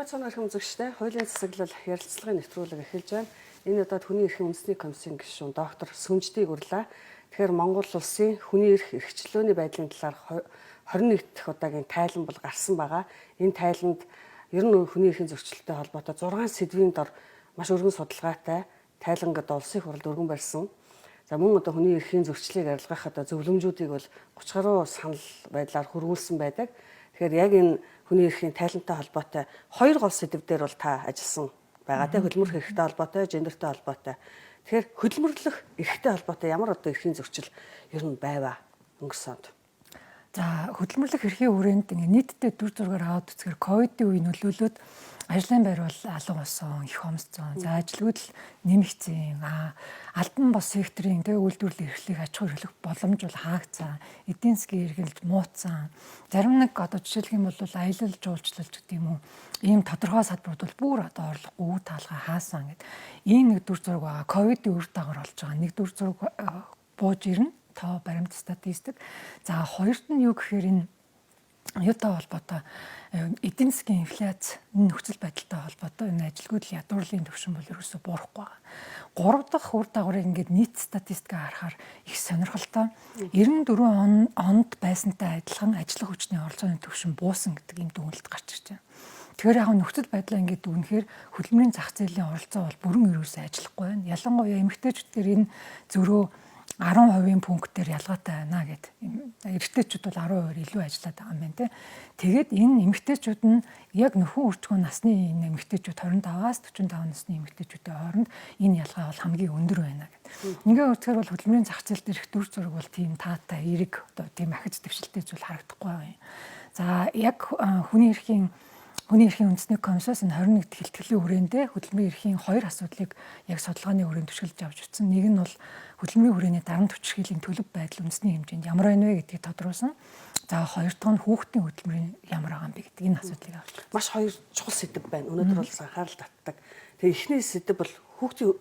цаанаар хүмүүжигчтэй хуулийн засаглал ярилцлагын нэвтрүүлэг эхэлж байна. Энэ удаад хүний эрхийн үндэсний комиссийн гишүүн доктор Сүмждийг урлаа. Тэгэхээр Монгол улсын хүний эрх эрхчлөөний байдлын талаар 21 дахь удаагийн тайлан бол гарсан байгаа. Энэ тайланд ер нь хүний эрхийн зөрчилтэй холбоотой 6 сэдвийн дор маш өргөн судалгаатай тайлангад улсын хурлд өргөн барьсан. За мөн одоо хүний эрхийн зөрчлийг арилгахад зөвлөмжүүдийг бол 30 гаруй санал байдлаар хөрвүүлсэн байдаг. Тэгэхээр яг энэ хүний эрхийн тайлантай холбоотой хоёр гол сэдв дээр бол та ажилласан байгаа те хөдөлмөрлөх эрхтэй холбоотой, гендертэй холбоотой. Тэгэхээр хөдөлмөрлөх эрхтэй холбоотой ямар одоо эрхийн зөрчил ер нь байваа өнгөрсөн онд. За хөдөлмөрлөх эрхийн хүрээнд нийтдээ дүр зургаар аваад үзэхээр ковидын үе нөлөөлөд ажлын байр бол алга болсон, их хомсцсон. За ажилгүйдэл нэмэгдсэн. Албан бос секторын үйлдвэрлэлийн эрхлийг аж ахуй хэрэглэх боломж бол хаагдсан. Эдийн засгийн эргэлж муутсан. Зарим нэг одоо жишээлх юм бол аялал жуулчлал гэдэг юм уу. Ийм тодорхой салбарууд бол бүр одоо орлогогүй үе таалгаа хаасан гэд. Ийм нэг дүр зураг байгаа. Ковидын үр дагавар болж байгаа. Нэг дүр зураг бууж ирнэ. Тоо баримт статистик. За хоёрт нь юу гэхээр энэ юутай холбоотой эдийн засгийн инфляц нөхцөл байдалтай холбоотой энэ ажилгүйдэл ядуурлын түвшин бол ерөөсө буурахгүй байгаа. Гурав дахь үр дагаврыг ингээд нийт статистикаа харахаар их сонирхолтой 94 онд байсантай адилхан ажиллах хүчний оролцооны түвшин буусан гэдэг юм дүгнэлт гарч ирж байна. Тэгэхээр яг нөхцөл байдлаа ингээд дүгнэхээр хөдөлмөрийн зах зээлийн оролцоо бол бүрэн ерөөсөө ажиллахгүй байна. Ялангуяа эмэгтэйчүүдээр энэ зөрөө 10% пунктээр ялгаатай байна гэд. Эрэгтэйчүүд бол 10% илүү ажиллаад байгаа юм байна те. Тэгээд энэ эмэгтэйчүүд нь яг нөхөн үржигөө насны энэ эмэгтэйчүүд 25-аас 45 насны эмэгтэйчүүдийн хооронд энэ ялгаа бол хамгийн өндөр байна гэд. Ингээ үзэхээр бол хөдөлмөрийн зах зээл дээрх дүр зураг бол тийм таатай, эерэг одоо тийм ахиж дэвшилтэй зүйл харагдахгүй байна. За яг хүний эрхийн үндэсний комиссоос энэ 21 дэх хэлтгэлийн хүрээндээ хөдөлмөрийн эрхийн хоёр асуудлыг яг судалгааны хүрээнд төшөөлж авч утсан. Нэг нь бол хөдөлмөрийн хүрээний дарамт хүчирхийллийн төлөв байдал үндэсний хэмжээнд ямар байна вэ гэдгийг тодруулсан. За хоёр дахь нь хүүхдийн хөдөлмөрийн ямар байгаа юм бэ гэдэг энэ асуудлыг авч. Маш хоёр чухал сэдв байна. Өнөөдөр бол анхаарал татдаг. Тэгээ эхний сэдв бол хүүхдийн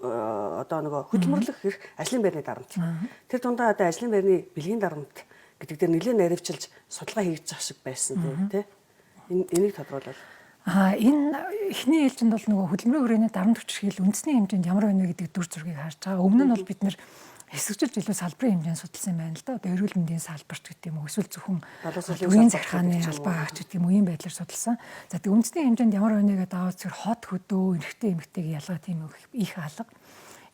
одоо нөгөө хөдөлмөрлөх эрх ажлын байрны дарамт. Тэр дундаа одоо ажлын байрны бэлгийн дарамт гэдэг дээр нэлээд наривчилж судалгаа хийж байгаа шиг байсан тий. Энийг тодруулбал энэ эхний ээлжинд бол нөгөө хөдөлмөрийн хүрээний дарамт хүчирхийлэл үндэсний хэмжээнд ямар байна вэ гэдэг дүр зургийг харж байгаа. Өмнө нь бол бид нэр хэсэгжилж илүү салбарын хэмжээнд судалсан байна л да. Одоо эрүүл мэндийн салбарт гэдэг юм уу, эсвэл зөвхөн үеийн захиргааны албаа хаагч гэдэг юм уу, ийм байдлаар судалсан. За тэг үндэсний хэмжээнд ямар байна гэдэг аваад зэрэг хот хөдөө, эрэгтэй эмэгтэйг ялгаа тийм их алга.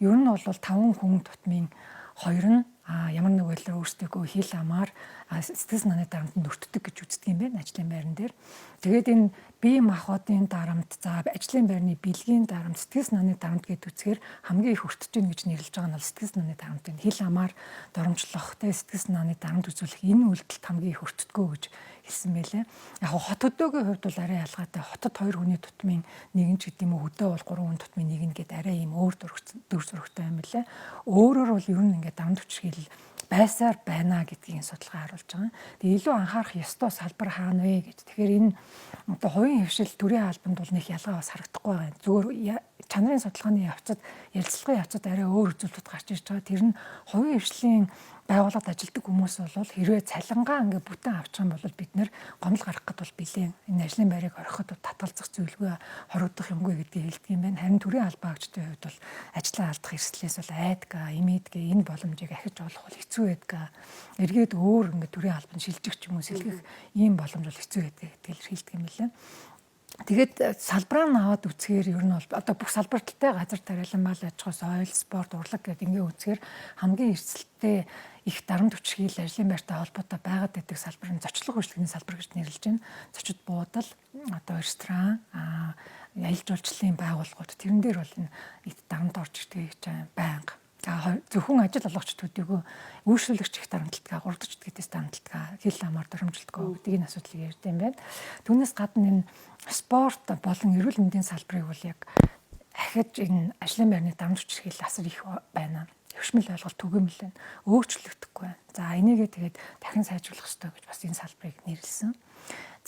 Ер нь бол 5 хүн тутмын 2 нь ямар нэг байдлаар өөрсдөө хил амаар сэтгэл санааны дарамтанд өртдөг гэж үздэг юм байна ажлын байран дээр. Тэгээд энэ бие махбодын дарамт, за ажлын байрны бэлгийн дарамт, сэтгэл санааны дарамт гэдэг үгээр хамгийн их өртөж гин гэж нэрлэж байгаа нь бол сэтгэл санааны дарамтын хил амаар доромжлох, сэтгэл санааны дарамт үзүүлэх энэ үйлдэлт хамгийн их өртдөгөө гэж хэлсэн байлээ. Яг хот хөдөөгийн хувьд бол арай ялгаатай. Хотод 2 хүний тутмын нэг нь ч гэдэм үү, хөдөө бол 3 хүн тутмын нэг нь гээд арай ийм өөр дүр зурагтай юм байлээ. Өөрөөр бол ер нь ингээд дарамт хүчирхийлэл байсаар байна гэдгийг судалгаа харуулж байгаа. Тэгээ илүү анхаарах ёстой салбар хаана вэ гэж. Тэгэхээр энэ одоо хувийн хвшил төрийн албанд бол нэг ялгаа бас харагдахгүй байна. Зүгээр чанарын судалгааны явцад, ярилцлагын явцад арай өөр үзүүлэлт гарч ирж байгаа. Тэр нь хувийн хвшлийн байгууллагад ажилладаг хүмүүс бол хэрвээ цалингаа ингээ бүтэн авчих юм бол бид нэр гомдол гарах гэд бол билээ. Энэ ажлын байрыг орхиход татгалзах зүйлгүй хоригдох юмгүй гэдгийг хэлдэг юм байна. Харин төрийн албан хаагчдын хувьд бол ажлаа алдах эрсдлээс бол айдгаа, имэдгээ энэ боломжийг ахиж олох бол хэцүү байдгаа. Эргээд өөр ингээ төрийн албанд шилжих ч юм уу сэлгэх ийм боломж бол хэцүү байдаг гэдгийг хэлдэг юм байна. Тэгээд салбараа аваад үзэхээр ер нь бол одоо бүх салбарталтай газар тариалан мал аж ахуй, соёл, спорт, урлаг гэдэг ингээ үзэхээр хамгийн эрсдэлтэй их дарамт хүчирхийлэл ажлын байртай холбоотой байгаад байдаг салбар нь зочлог үйлчлэгийн салбар гэж нэрлэж байна. Зочид буудал, одоо ресторан, аялал жуулчлалын байгууллагууд тэрэн дээр бол энэ дарамт орж ирдэг гэж байнга. За зөвхөн ажил олгогч төдийгүй үйлчлүүлэгч их дарамтлагаа, гурдагч гэдэгтээс дарамтлагаа, хил амаар доромжилтгоо гэдэг энэ асуудлыг ярьд юм байна. Түүнээс гадна энэ спорт болон эрүүл мэндийн салбарыг бол яг ахиж энэ ажлын байрны дарамт хүчирхийлэл асар их байна. Хөвшмөл ойлголт түгээмэл байна. Өөрчлөгдөхгүй байна. За энийгээ тэгээд дахин сайжруулах ёстой гэж бас энэ салбарыг нэрлсэн.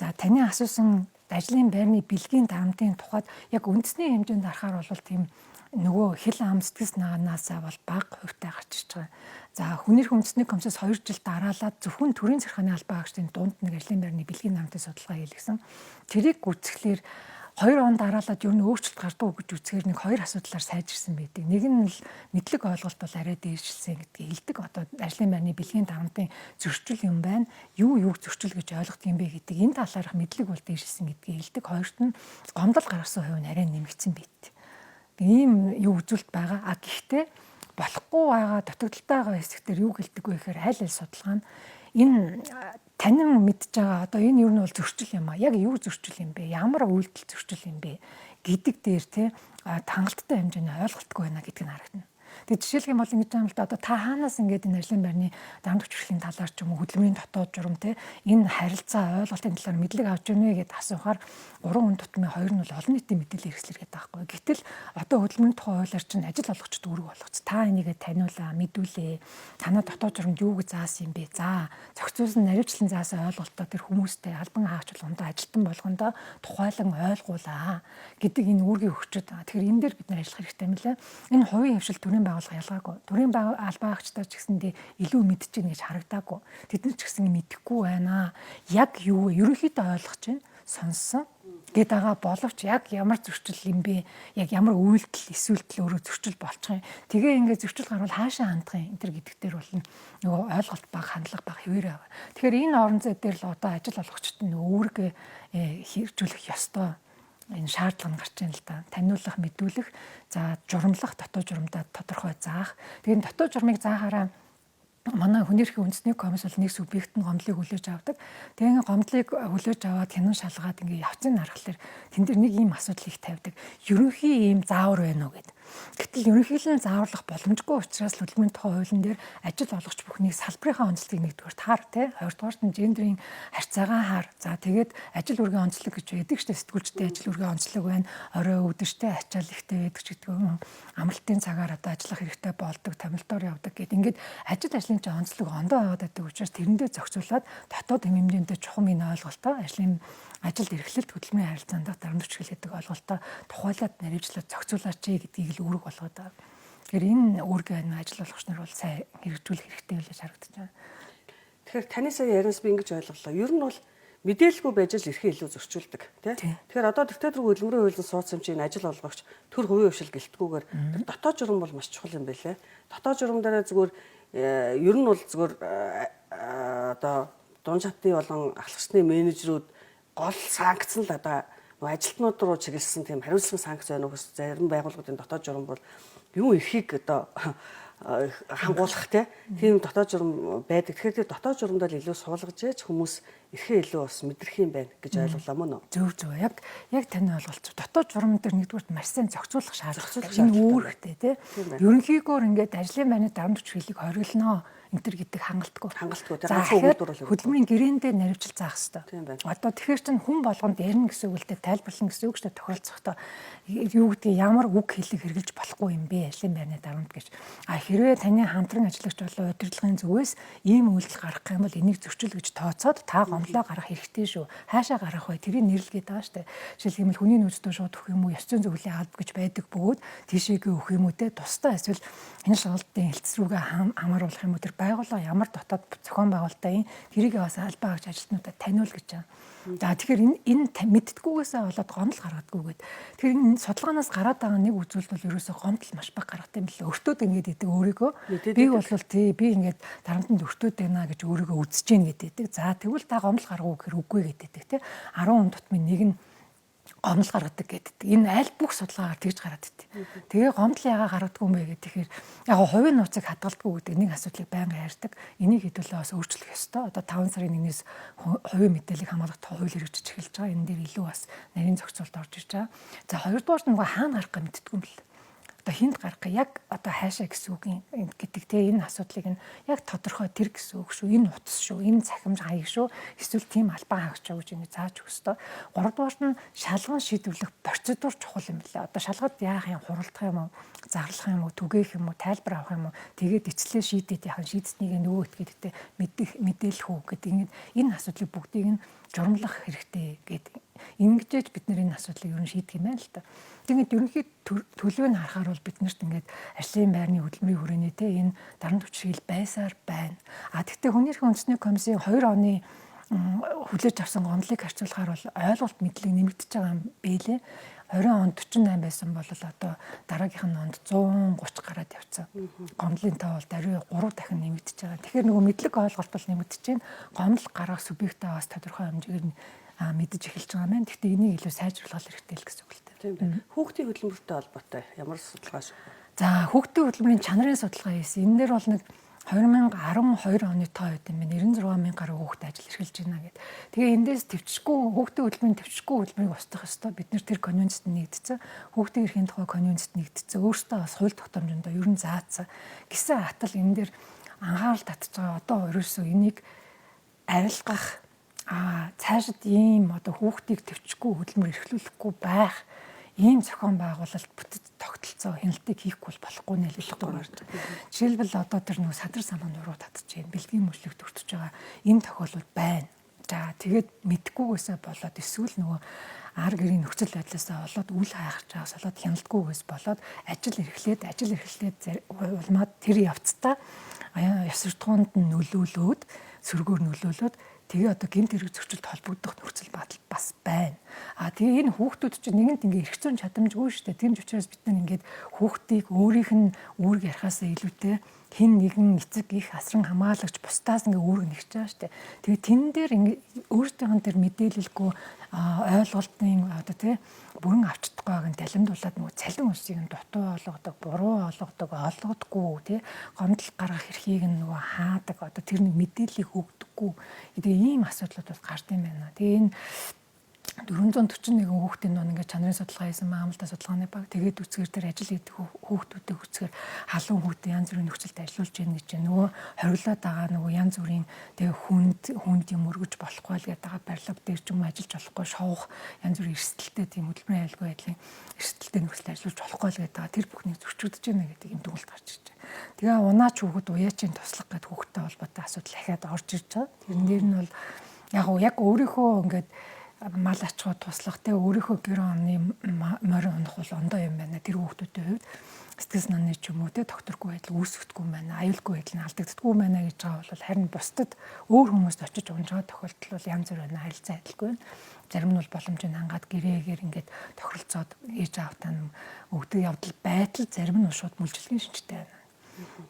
За таны асуусан ажлын байрны бэлгийн дарамтын тухайд яг үндэсний хэмжээнд харахаар бол тийм нөгөө хил ам сэтгэл санаанаасаа бол бага хувьтай гарч ирж байгаа. За хүний эрхийн үндэсний комиссоос 2 жил дараалаад зөвхөн төрийн захиргааны албан хаагчдын дунд нэг ажлын байрны бэлгийн дарамтын судалгаа хийлгэсэн. Тэрийг үзэхлээр 2 он дараалаад ер нь өөрчлөлт гардаг гэж үзэхээр нэг 2 асуудлаар сайжирсан байдаг. Нэг нь л мэдлэг ойлголт бол арай дээршилсэн гэдгийг хэлдэг. Одоо ажлын байрны бэлгийн дарамтын зөрчил юм байна. Юуг зөрчил гэж ойлгох юм бэ гэдэг. Энэ талаарх мэдлэг бол дээршилсэн гэдгийг хэлдэг. Хоёрт нь гомдол гаргасан хувь нь арай нэмэгдсэн байт. Ийм юу үзүүлэлт байгаа. А гэхдээ болохгүй байгаа дутагдaltaй байгаа хэсэгтэр юу гэлдэг вэ гэхээр аль судалгаа нь энэ танин мэдж байгаа одоо энэ юу нь бол зөрчил юм а. Яг юу зөрчил юм бэ? Ямар үйлдэл зөрчил юм бэ гэдэг дээр те хангалттай хэмжээний ойлголтгүй байна гэдг нь харагдана. Тэгээд жишээлх юм бол ингэж байгаа юм л да одоо та хаанаас ингэж энэ ажлын байрны дарамт хүчирхлийн талаар ч юм уу хөдөлмөрийн дотоод журам те энэ харилцаа ойлголтын талаар мэдлэг авч ирнэ гэдээ асуухаар 3 хүн тутмын 2 нь бол олон нийтийн мэдээлэл хэрэгслэр гэдэг байхгүй. Гэтэл одоо хөдөлмөрийн тухай хуулиар чинь ажил олгогчд үүрэг болгоц. Та энийгээ таниулаа, мэдүүлээ. Танаа дотоод журамд юу гэж заасан юм бэ? За, зохицуулсан наривчлан заасан ойлголтоо тэр хүмүүстэй албан хаагчлалд ажилтан болгондоо тухайлан ойлгуулаа гэдэг энэ үүргийг өгчөд байгаа. Тэгэхээр энэ дээр бид нар ажиллах хэрэгтэй юм лээ. Энэ хувийн хвшил төрийн байгууллага ялгаагүй. Төрийн албан хаагчдаар ч гэсэндээ илүү мэдчихнэ гэж харагдаагүй. Тэд нар ч гэсэн мэдэхгүй байна. Яг юу вэ? Ерөнхийдөө ойлгож байна. Сонссон гээд байгаа боловч яг ямар зөрчил юм бэ? Яг ямар үйлдэл эсвэл өөрөө зөрчил болчих юм. Тэгээ ингээд зөрчил гарвал хаашаа хандах юм? Энтэр гэдэг дээр бол нөгөө ойлголт баг, хандлага баг хэвээрээ байгаа. Тэгэхээр энэ орон зай дээр л одоо ажил олгогчд нь өөргөө хэрэгжүүлэх ёстой энэ шаардлага гарч ийн л да. Таниулах, мэдүүлэх, за журамлах, дотоод журамдаа тодорхой заах. Тэгээд дотоод журмыг заахаараа манай хүний эрхийн үндэсний комисс бол нэг субъект нь гомдлыг хүлээж авдаг. Тэгээ гомдлыг хүлээж аваад хянан шалгаад ингээ явцын аргалаар тэн дээр нэг ийм асуудал их тавьдаг. Ерөнхий ийм заавар байна уу гэдэг. Гэтэл ерөнхийдөө зааварлах боломжгүй учраас хөдөлмөрийн тухай хуулийн дээр ажил олгогч бүхнийг салбарынхаа онцлогийг нэгдүгээр таар тий, хоёрдугаарт нь гендерийн харьцаагаа хаар. За тэгээд ажил үргийн онцлог гэж байдаг шүү дээ. Сэтгүүлчтэй ажил үргийн онцлог байна. Орой өдөртэй ачаал ихтэй байдаг ч гэдэг юм. Амралтын цагаар одоо ажиллах хэрэгтэй болдог, томилтоор явдаг гэд ингээд ажил ажлын чинь онцлог ондоо аваад байдаг учраас тэрэндээ зохицуулаад дотоод хэмжээндээ чухам энэ ойлголтоо ажлын ажилд эрхлэлт хөдөлмөрийн харилцаанд дарамт хүчил гэдэг ойлголтоо тухайлаад наривчлаад зохицуулаач гэдгийг л үүрэг болгоод байгаа. Тэгэхээр энэ үүргээ ажил олгогч нар бол сайн хэрэгжүүлэх хэрэгтэй гэж харагдаж байна. Тэгэхээр таны сая ярианаас би ингэж ойлголоо. Ер нь бол мэдээлэлгүй байж л эрхээ илүү зөрчүүлдэг тий. Тэгэхээр одоо дэвтэр хөдөлмөрийн хуулийн суудсан чинь ажил олгогч төр хувийн хвшил гэлтгүүгээр дотоод журам бол маш чухал юм байлээ. Дотоод журам дээр зүгээр ер нь бол зүгээр одоо дунд шатны болон ахлагчны менежерүүд гол санкц нь л одоо ажилтнууд руу чиглэсэн тийм хариуцлага санкц байна уу гэсэн зарим байгууллагуудын дотоод журам бол юу эрхийг одоо хангуулах тийм дотоод журам байдаг. Тэгэхээр дотоод журамдаа л илүү суулгаж яж хүмүүс эрхээ илүү бас мэдрэх юм байна гэж ойлголоо мөн үү? Зөв. Яг таны ойлголт. Дотоод журам дээр нэгдүгээр маш сайн зохицуулах шаардлагатай. Энэ үүрэгтэй тий. Ерөнхийдөө ингээд ажлын байрны дарамт хүчилийг хориглоно энтер гэдэг хангалтгүй. Хөдөлмөрийн гэрээндээ наривчил заах хэрэгтэй. Одоо тэгэхээр чинь хүн болгонд ярина гэсэн үг л дээ тайлбарлана гэсэн үг шүү дээ тохиролцохдоо юу гэдгийг ямар үг хэлийг хэрэгжилж болохгүй юм бэ ажлын байрны дарамт гэж. А хэрвээ таны хамтран ажиллагч болон удирдлагын зүгээс ийм үйлдэл гаргах юм бол энийг зөрчил гэж тооцоод та гомдлоо гаргах хэрэгтэй шүү. Хаашаа гаргах вэ? Тэрийг нэрлэгээд байгаа шүү дээ. Жишээлбэл хүний нөөцтэй шууд өгөх юм уу? Ёс зүйн зөвлөлийн алба гэж байдаг бөгөөд тийшээгээ өгөх юм уу те тусдаа эсвэл энэ шалгалтын хэлтс рүүгээ хамааруулах юм уу? Тэр байгууллага ямар дотоод зохион байгуулалтаа тэрийг бас албаа гэж ажилтнуудад таниул гэж байна. За тэгэхээр энэ мэдтгүйгээсээ болоод гомдол гаргадаггүйгээд тэгэхээр энэ судалгаанаас гараад байгаа нэг үзүүлэлт бол ерөөсөө гомдол маш бага гаргадаг юм лээ. Өртөөд ингээд идэг өөрийгөө би бол би ингээд дарамтанд өртөөд байна гэж өөрийгөө үзэж гин гэдэг. За тэгвэл та гомдол гаргуу гэхээр үгүй гэдэг те 10 хүн тутмын нэг нь гомдол гаргадаг гэдэг. Энэ аль бүх судалгаагаар тэгж гараад идэв. Тэгээ гомдол яага гаргадаг юм бэ гэхээр яг хувийн нууцыг хадгалдаггүй гэдэг нэг асуудлыг байнга ярьдаг. Энийг хэдүүлээ бас өөрчлөх ёстой. Одоо 5 сарын 1-ээс хувийн мэдээллийг хамгаалах хууль хэрэгжиж эхэлж байгаа. Энэ дээр илүү бас нарийн зохицуулт орж ирж байгаа. За хоёрдугаар нь хаана гарах гэж мэддэггүй юм бэл. Одоо хинт гарах яг одоо хаашаа гэсэн үг юм гэдэг те энэ асуудлыг нь яг тодорхой тэр гэсэн үг шүү. Энэ утас шүү. Энэ цахимж хаяг шүү. Эсвэл тийм албан хаагч гэж ингэ зааж өгөх ёстой. Гуравдугаар нь шалган шийдвэрлэх процедур чухал юм байна. Одоо шалгалт яах юм, хуралдах юм уу, зарлах юм уу, түгээх юм уу, тайлбар авах юм уу, тэгээд эцлээ шийдээд яхан шийдсэнийг нөгөө этгээдтэй мэдээлэх үү гэдэг энэ асуудлыг бүгдийг нь журмлах хэрэгтэй гэдэг. Ингэжээж бид энэ асуудлыг ер нь шийдэх юм байна л та. Тэгээд ерөнхий төлөвийг харахаар бол биднэрт ингээд ажлын байрны хөдөлмөрийн хүрээний те энэ дарамт хүчирхийл байсаар байна. А тэгвэл хүний эрхийн үндэсний комиссийн 2 оны хүлээж авсан гомдлыг харьцуулахаар бол ойлголт мэдлэг нэмэгдэж байгаа юм билээ. 20 онд 48 байсан бол одоо дараагийнх нь онд 130 гараад явцсан. Гомдлын тоо бол даруй 3 дахин нэмэгдэж байгаа. Тэгэхээр нөгөө мэдлэг ойлголт бол нэмэгдэж байна. Гомдол гаргах субъектаа бас тодорхой хэмжээгээр мэдэж эхэлж байгаа маань. Гэхдээ энийг илүү сайжруулах хэрэгтэй л гэсэн үг л дээ. Тийм байна. Хүүхдийн хөдөлмөртэй холбоотой ямар судалгаа шүү? За хүүхдийн хөдөлмөрийн чанарын судалгаа хийсэн. Энэ дээр бол нэг 2012 оны тоо байт юм байна. 96,000 гаруй хүүхэд ажил эрхэлж байна гэд. Тэгээ эндээс төвчгүй хүүхдийн хөдөлмөрийн төвчгүй хөдөлмөрийг устгах ёстой. Бид нэр тэр конвенцэд нэгдсэн. Хүүхдийн эрхийн тухай конвенцэд нэгдсэн. Өөртөө бас хууль тогтоомжиндөө ер нь заасан. Гэсэн хатал энэ дээр анхаарал татж байгаа. Одоо ерөөсөө энийг арилгах цаашид ийм одоо хүүхдийг төвчгүй хөдөлмөр эрхлүүлэхгүй байх ийм зохион байгуулалт бүтэц тогтолцоо хяналтыг хийхгүй болохгүй нэ л хэлэхгүй байна. Жишээлбэл одоо тэр нөгөө садар самбан нуруу татж байна. Бэлгийн мөчлөг төртөж байгаа ийм тохиолдол байна. За тэгээд мэдхгүйгээсээ болоод эсвэл нөгөө ар гэрийн нөхцөл байдлаасаа болоод үл хайхаж байгаас болоод хяналтгүйгээс болоод ажил эрхлээд улмаад тэр явцдаа ёс суртахуунд нь нөлөөлөөд сөргөөр нөлөөлөөд тэгээ одоо гэмт хэрэг зөрчилд холбогдох нөхцөл байдал бас байна. Тэгээ энэ хүүхдүүд чинь нэгэнт ингээ эрх зүйн чадамжгүй шүү дээ. Тийм ч учраас бид нар ингээд хүүхдийг өөрийнх нь үүрэг ярихаасаа илүүтэй хин нэгэн эцэг их асран хамгаалагч бусдаас ингээ үүрэг нэгж байгаа шүү дээ. Тэгээ тэн дээр өөрсдийнх нь тэр мэдээлэлгүй ойлголтын одоо тий бүрэн авчдахгүй байгааг нь талимдуулаад нөгөө цалин усыг нь дутуу олгодог, буруу олгодог, олгодоггүй тий гомдол гаргах эрхийг нь нөгөө хаадаг одоо тэр нэг мэдээллийг өгдөггүй. Тэгээ ийм асуудлууд бол гард юм байна. Тэгээ энэ 441 хүүхдийн нөө ингээд чанарын судалгаа хийсэн маамлалтаа судалгааны баг тэгээд үцгээр тэр ажил хийдэг хүүхдүүдийг үцгээр халуун хүүхдээ янз бүрийн нөхцөлд ажиллуулж яах гэж нөгөө хориглоод байгаа нөгөө янз бүрийн тэгээ хүнд юм өргөж болохгүй л гэдэг байгаа барилга дээр ч юм ажиллаж болохгүй шоух янз бүрийн эрсдэлтэй тийм хөдөлмөрийн айлгүй байдлын эрсдэлтэй нөхцөлд ажиллаж болохгүй л гэдэг байгаа тэр бүхнийг зөрчигдөж байна гэдэг юм дүгнэлт гарч ирж байна. Тэгээ унаач хүүхэд уяачийн туслах гэдэг хүүхдтэй холбоотой асуудал дахиад орж ирж байгаа. Тэрэн дээр нь бол яг өөрийнхөө ингээд мал аж ахуй туслах те өөрийнхөө гэр орны морин унах бол ондоо юм байна. Тэр хүүхдүүдийн хувьд сэтгэл санааны ч юм уу те докторгүй байдал үүсгэдэггүй байна. Аюулгүй байдал нь алдагддаггүй байна гэж байгаа бол харин бусдад өөр хүмүүст очиж унж байгаа тохиолдол бол янз бүр байна. Харилцаа адилгүй байна. Зарим нь бол боломжийг хангаад гэрээгээр ингээд тохиролцоод ээж аавтаа өгдөг явдал байдал зарим нь шууд мүлжилгийн шинжтэй байна.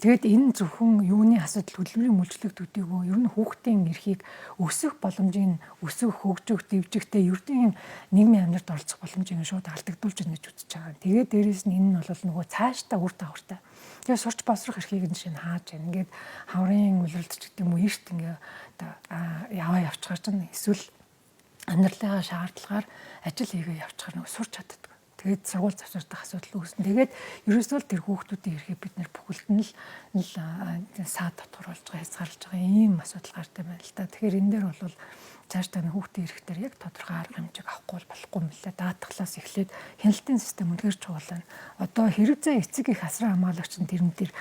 Тэгэд энэ зөвхөн юуны асуудал хөдөлмөрийн мүлжлэг төдийгүй ер нь хүүхдийн эрхийг өсөх боломжийн өсөх хөгжих дэвжихтэй ердийн нийгмийн амьдралд оролцох боломжийг шууд алдагдуулж байна гэж үзэж байгаа. Тэгээд дээрэс нь энэ нь бол нөгөө цаашдаа үр дагавартай. Тэгээд сурч босрох эрхийг нь шинэ хааж байна. Ингээд хаврын үлрэлт ч гэдэг юм уу эрт ингээ яваа явчихаар чинь эсвэл амьдралынхаа шаардлагаар ажил хийгээ явчихаар нөгөө сурч чаддаг. Тэгээд сургууль завсардах асуудал үүснэ. Тэгээд ерөөсөө л тэр хүүхдүүдийн эрхийг бид нэр бүхэлд нь л саад дотгоруулж байгаа, хязгаарлаж байгаа ийм асуудал гардаг байна л та. Тэгэхээр энэ дээр бол цаашдаа хүүхдийн эрх дээр яг тодорхой арга хэмжээг авахгүй болохгүй юм лээ. Даатгалаас эхлээд хяналтын систем үнэхээр чухал байна. Одоо хэрэгцээ эцэг их асран хамгаалагч нь тэрэн дээр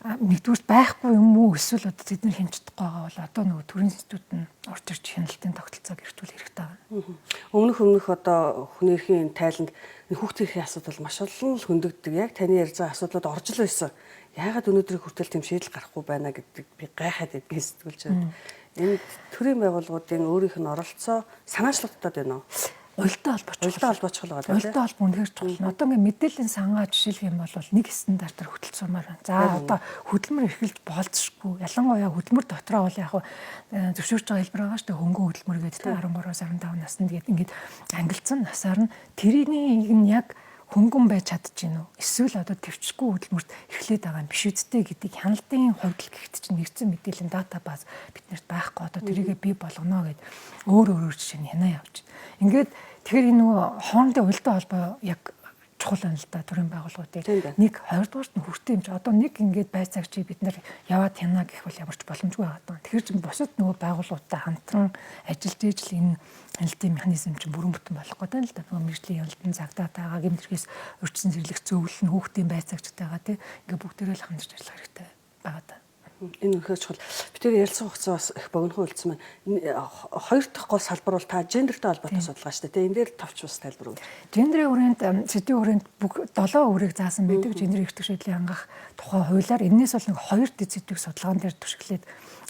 нэгдүгürt байхгүй юм уу эсвэл одоо тэд нар хэмждэггүй байгаа бол одоо нөгөө төрийн институт нь орж ирж хяналтын тогтолцоог эрхжүүлэх хэрэгтэй байна. Өмнөх одоо хүний эрхийн тайланд хүүхдийн эрхийн асуудал маш олон л хөндөгддөг. Яг таны ярьж байгаа асуудлууд орж л байсан. Яагаад өнөөдрийн хүртэл тийм шийдэл гарахгүй байна гэдэг би гайхаад байдгийг сэтгүүлж байна. Энэ төрийн байгууллагуудын өөрийнх нь оролцоо санаачлагдаад байна уу? Уялдаа холбооч байгаа тийм. Уялдаа холбоо үнэхээр чухал. Одоо ингээ мэдээллийн сангаа жишээлх юм бол нэг стандартаар хөтөлсөмөр байна. За одоо хөдөлмөр эрхэлж болцсохгүй. Ялангуяа хөдөлмөр дотроо бол яг зөвшөөрч байгаа хэлбэр байгаа шүү дээ. Хөнгөн хөдөлмөр гэдэг 13-аас 15 наснд гээд ингээд ангилцсан насаар нь тэрийг нь яг хөнгөн байж чадчихэв үү? Эсвэл одоо төвчгүй хөдөлмөрт эхлээд байгаа юм биш үсттэй гэдгийг хяналтын хувьд л гэхдээ чинь нэгдсэн мэдээллийн датабаз биднэрт байхгүй. Одоо тэрийгэ бий болгоно гэд өөр жишээ нь хянаа явж. Ингээд тэгэхээр энэ нөгөө хоорондын уялдаа холбоо яг чухал байна л да төрийн байгууллагуудыг. Нэг 20 дугаарт нь хүртээ юм чи одоо нэг ингээд байцаагчийг бид нар яваад хянаа гэх бол ямарч боломжгүй байгаа. Тэгэхээр чинь бусад нөгөө байгууллагуудтай хамтран ажиллаж ижил энэ хяналтын механизм чинь бүрэн бүтэн болох гэдэг л да. Нөгөө мэржлийн хяналтын загдаад байгаа гэмтрхээс урьдчилан зэрлэх зөвлөл нь хүүхдийн байцаагчтайгаа тий ингээд бүгдээрээ л хамтарч ажиллах хэрэгтэй байгаа да. Энэ үнэхээр чухал. Би тэр ярилцсан хугацаа бас их богинохон үлдсэн байна. Хоёр дахь гол салбар бол та гендертэй холбоотой судалгаа шүү дээ. Энэ дээр товч бас тайлбар өгөөч. Гендерийн хүрээнд сэдвийн хүрээнд бүх 7 үрийг заасан байдаг. Гендерийн эрх төшөөдлийг хангах тухай хуулиар энэс бол нэг 2 дэд сэдвийг судалгаан дээр түшиглээд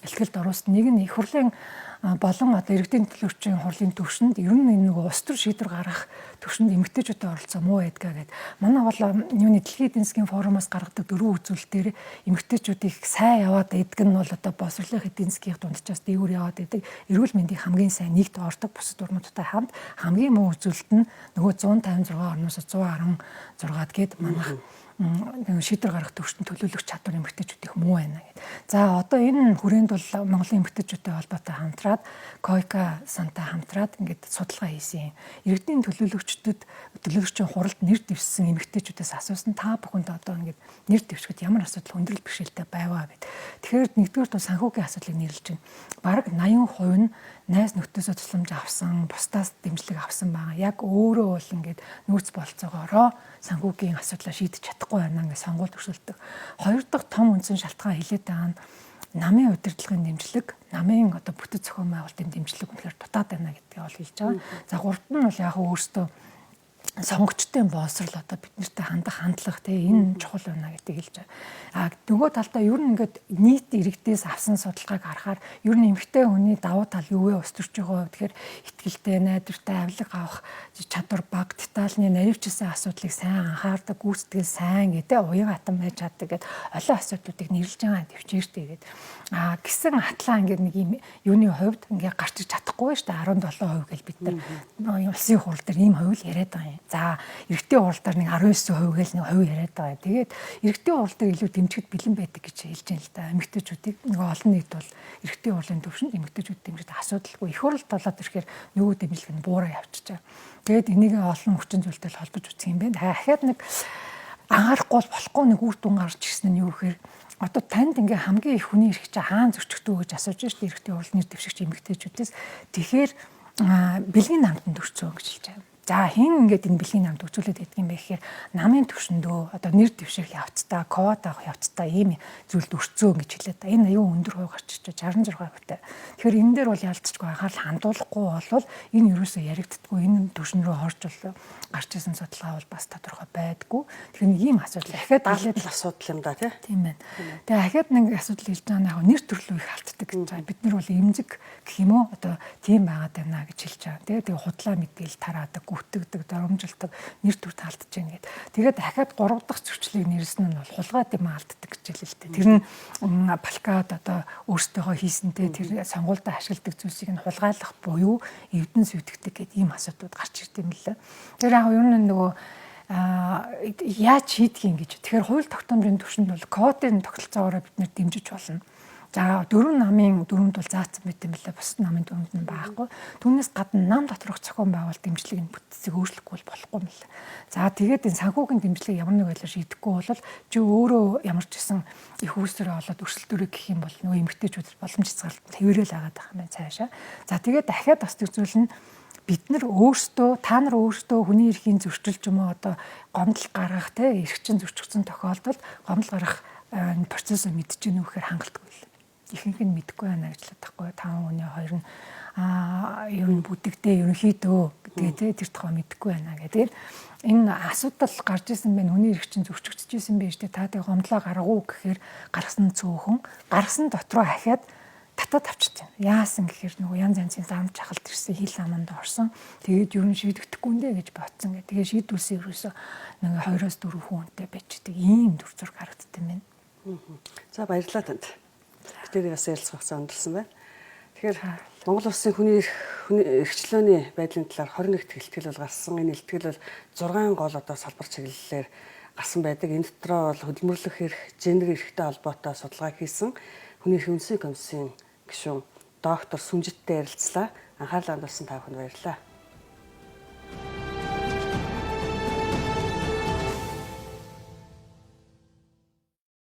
эхлэлд оруулсан. Нэг нь их хурлын болон одоо иргэдийн төлөөлөгчийн хурлын түвшинд ер нь энэ нөгөө улс төр шийдвэр гаргах түвшинд эмэгтэйчүүдийн оролцоо муу байдгаа гэдэг. Манай бол юуны дэлхийн эдийн засгийн форумоос гаргадаг 4 үзүүлэлтээр эмэгтэйчүүдийг сайн яваад идэх нь бол одоо боловсролын эдийн засгийн дунджаас дээгүүр яваад идэг. Эрүүл мэндийг хамгийн сайн нэгт ордог бусад орнуудтай хамт хамгийн муу үзүүлэлт нь нөгөө 156 орноос 116-д гээд манайх шийдвэр гаргах төвшөнд төлөөлөх чадвар эмэгтэйчүүд их муу байна гэдэг. За одоо энэ хүрээнд бол Монголын эмэгтэйчүүдтэй холбоотой хамтраад Койка сантай хамтраад ингээд судалгаа хийсэн. Иргэдийн төлөөлөгчийн хуралд нэр дэвшсэн эмэгтэйчүүдээс асуусан та бүхэнд одоо ингээд нэр дэвшгэд ямар асуудал хүндрэл бэрхшээлтэй байваа гэд. Тэгэхээр нэгдүгээр нь санхүүгийн асуудлыг нэрлэж байна. Бараг 80% нь найз нөхдөөсөө тусламж авсан, бусдаас дэмжлэг авсан байгаа. Яг өөрөө бол ингээд нөөц болцоогоороо санхүүгийн асуудлаа шийдэж чадахгүй байна гэж сонгуульд өрсөлдөг. Хоёр дахь том үндсэн шалтгаан хилээд байгаа нь намын удирдлагын дэмжлэг, намын одоо бүтэц зохион байгуулалтын дэмжлэг үнэхээр дутаад байна гэдгийг ол хэлж байгаа. За гуравт нь бол яг өөртөө сонгогчтой боловсрал одоо бид нартай хандах хандлага энэ чухал байна гэдгийг хэлж байгаа. А нөгөө талдаа ер нь ингээд нийт иргэдээс авсан судалгааг харахаар ер нь эмэгтэй хүний давуу тал юу вэ? Ус төрчийн хувьд тэгэхээр ихтгэлтэй, найдвартай, авилга авах чадвар бага, детальны наривчилсан асуудлыг сайн анхаардаг, гүйцэтгэл сайн гэдэг уян хатан байж чаддаг гэдэг олон асуудлуудыг нэрлэж байгаа төвчээртэй гэдэг. А гисэн хатлаа ингээд нэг юм юуны хувьд ингээд гарч иж чадахгүй шүү дээ 17% гэж бид нар улсын хурал дээр ийм хувь яриад байгаа юм. За эрэгтэй хуралдаар нэг 19% гэж нэг хувь яриад байгаа. Тэгээд эрэгтэй хуралдаа илүү дэмжихэд бэлэн байдаг гэж хэлж байна л да. Эмэгтэйчүүдийг нөгөө олон нийт бол эрэгтэй хурлын төвшөнд эмэгтэйчүүд дэмжихэд асуудалгүй. Их хуралд болоод ирэхээр нөгөө дэмжлэг нь буураа явчихжээ. Тэгээд энийг олон хүчин зүйлтэй холбож үзэх юм байна. Дахиад нэг анхаарахгүй болохгүй нэг үр дүн гарч ирсэн нь юу гэхээр одоо танд ингээ хамгийн их хүний эрх чинь хаана зөрчигдөө гэж асууж штэ эрэгтэй хурлын нэр дэвшигч эмэгтэйчүүдээс тэгэхээр бэлгийн намтанд өрцөө гэж хэлж байгаа. За хин ингээд энэ бэлгийн намд үзүүлээд байдаг юм бэ гэхээр намын төвшөндөө одоо нэр дэвших явцдаа код авах явцдаа ийм зүйлд өрцөө гэж хэлээд та. Энэ аюу өндөр хувь гарч ирж 66%-тай. Тэгэхээр энэ дээр бол ялцчгүй анхаарал хандуулахгүй болвол энэ юусоо яригддаггүй энэ төвшин рүү орж бол гарч исэн судалгаа бол бас тодорхой байдгүй. Тэгэхээр нэг ийм асуудал дахиад даалгавар асуудал юм да тийм байна. Тэгээ дахиад нэг асуудал хэлж байгаа нь яг нэр төрлөө их алддаг гэж байгаа. Бид нар бол эмзэг гэх юм уу одоо тийм байгаад байна гэж хэлж байгаа. Тэгээ худлаа мэдээлэл тараадаг үтгдэг, доромжилдаг, нэр төр таалдж байна гэдэг. Тэгээд дахиад 3 дахь зөрчлийг нэрлсэн нь бол хулгай дэм алддаг гэж хэлээ л дээ. Тэр нь балкад одоо өөртөөхөө хийсэнтэй тэр сонгуультай ашигладаг зүйлсийг нь хулгайлах буюу эвдэнс үүдгдэг гэдэг ийм асуудлууд гарч ирд юм лээ. Тэр яг юу нөгөө яаж шийдэх юм гэж. Тэгэхээр хууль тогтоомжийн түвшинд бол кодын тогтолцоогоор бид нэр дэмжиж болно. За 4 намын дөрөнд бол заасан байт юм байна. Бусад намын дөрөнд нь байхгүй. Түүнээс гадна нам доторх зохион байгуулалт дэмжлэгийг бүтцийг өөрчлөхгүй болохгүй юм байна. За тэгээд энэ санхүүгийн дэмжлэгийг ямар нэг байдлаар шийдэхгүй бол чи өөрөө ямар ч гэсэн их үүсвэрээ олоод өрсөлдөрөө гэх юм бол нөгөө эмэгтэйчүүд боломж хязгаарлалт хэвээрэл агаад байгаа юм байна цаашаа. За тэгээд дахиад бас нэг зүйл нь бид нар өөрсдөө та нар өөрсдөө хүний эрхийн зөрчилж юм уу одоо гомдол гаргах те эрхчин зөрчигдсөн тохиолдолд гомдол гаргах процессыг мэдчихэв нөхөр хангалтгүй л. Ихэнх нь мэдэхгүй байна гэж л таахгүй 5 хүний 2 нь ер нь бүдэгдээ ерөнхийдөө гэдэг тэр тухай мэдэхгүй байна гэдэг. Энэ асуудал гарч исэн байна. Хүний эрх чинь зөрчигдчихсэн байж тээ та тэг гомдлоо гаргуу гэхээр гаргасан цөөхөн гаргасан дотроо хахиад татаад авчиж байна. Яасан гэхээр нөгөө янз янзын зам чахалт ирсэн хил аманд орсон. Тэгээд ер нь шийдэгдэхгүй нэ гэж бодсон гэх. Тэгээд шийдүүлсэн ерөөсөө нэг 2-4 хүнтэй байждаг ийм төр зураг харагддаг юм байна. За баярлалаа танд. Бидний бас ярилцах хугацаа өнгөрсөн байна. Тэгэхээр Монгол улсын хүний эрхчлөөний байдлын талаар 21-т хэлтгэл бол гарсан. Энэ хэлтгэл бол 6 гол одоо салбар чиглэлээр гарсан байдаг. Энэ дотроо бол хөдөлмөрлөх эрх, гендер эрхтэй холбоотой судалгаа хийсэн хүний эрхийн үндэсний комиссийн гишүүн доктор Сүнжиттэй ярилцлаа. Анхаарлаа хандуулсан та бүхэнд баярлалаа.